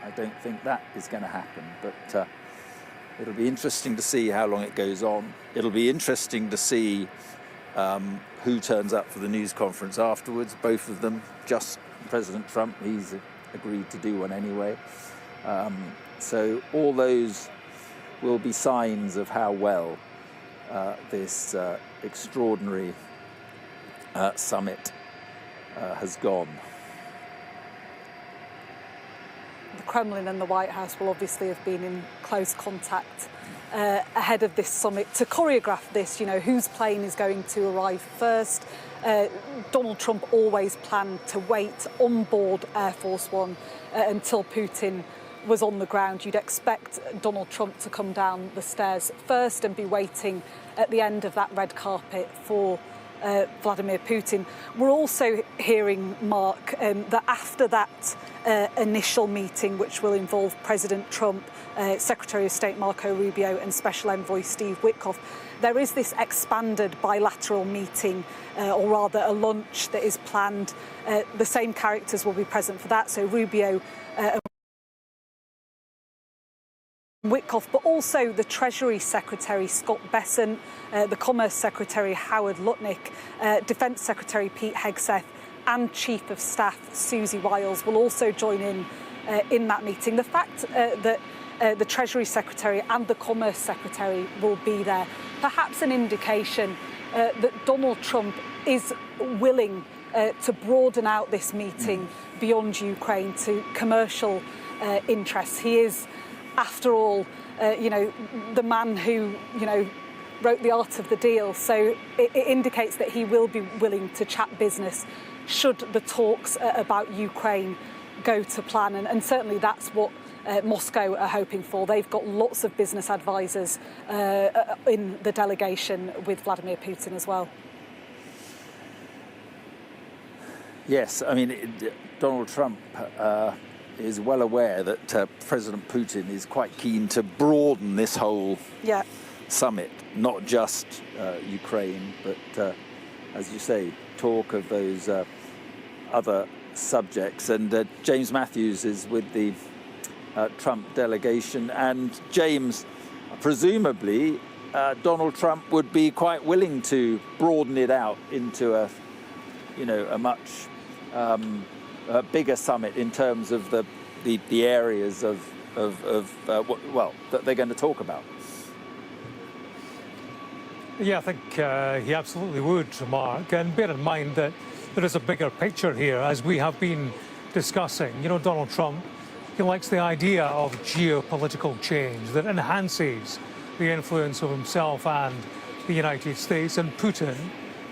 I don't think that is going to happen, but it'll be interesting to see how long it goes on. It'll be interesting to see who turns up for the news conference afterwards, both of them. Just President Trump, he's agreed to do one anyway. So all those will be signs of how well this extraordinary summit has gone. The Kremlin and the White House will obviously have been in close contact ahead of this summit to choreograph this. You know, whose plane is going to arrive first. Donald Trump always planned to wait on board Air Force One until Putin was on the ground. You'd expect Donald Trump to come down the stairs first and be waiting at the end of that red carpet for Vladimir Putin. We're also hearing, Mark, that after that initial meeting, which will involve President Trump, Secretary of State Marco Rubio and Special Envoy Steve Witkoff, there is this expanded bilateral meeting, or rather a lunch that is planned. The same characters will be present for that, so Rubio and Witkoff, but also the Treasury Secretary Scott Bessent, the Commerce Secretary Howard Lutnick, Defence Secretary Pete Hegseth and Chief of Staff Susie Wiles will also join in that meeting. The fact that the Treasury Secretary and the Commerce Secretary will be there, perhaps an indication that Donald Trump is willing to broaden out this meeting beyond Ukraine to commercial interests. He is, after all, the man who, wrote The Art of the Deal. So it indicates that he will be willing to chat business should the talks about Ukraine go to plan. And certainly that's what Moscow are hoping for. They've got lots of business advisors in the delegation with Vladimir Putin as well. Yes, I mean, Donald Trump is well aware that President Putin is quite keen to broaden this whole summit, not just Ukraine, but as you say, talk of those other subjects. And James Matthews is with the Trump delegation, and James, presumably Donald Trump would be quite willing to broaden it out into a much bigger summit in terms of the areas of that they're going to talk about. Yeah, I think he absolutely would, Mark. And bear in mind that there is a bigger picture here, as we have been discussing. Donald Trump, he likes the idea of geopolitical change that enhances the influence of himself and the United States. And Putin,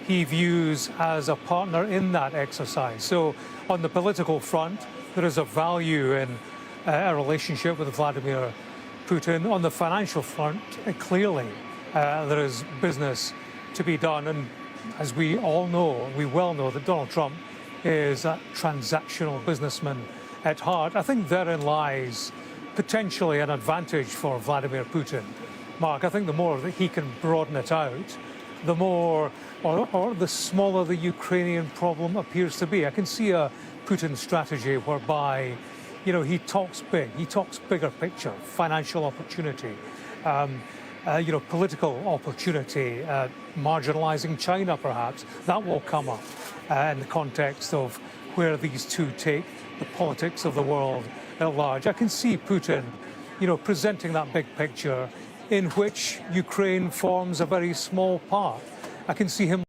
he views as a partner in that exercise. So on the political front, there is a value in a relationship with Vladimir Putin. On the financial front, clearly, there is business to be done. And as we all know, we well know that Donald Trump is a transactional businessman at heart. I think therein lies potentially an advantage for Vladimir Putin. Mark, I think the more that he can broaden it out, the more or the smaller the Ukrainian problem appears to be. I can see a Putin strategy whereby, he talks big, he talks bigger picture, financial opportunity, political opportunity, marginalizing China perhaps. That will come up in the context of where these two take the politics of the world at large. I can see Putin, presenting that big picture in which Ukraine forms a very small part. I can see him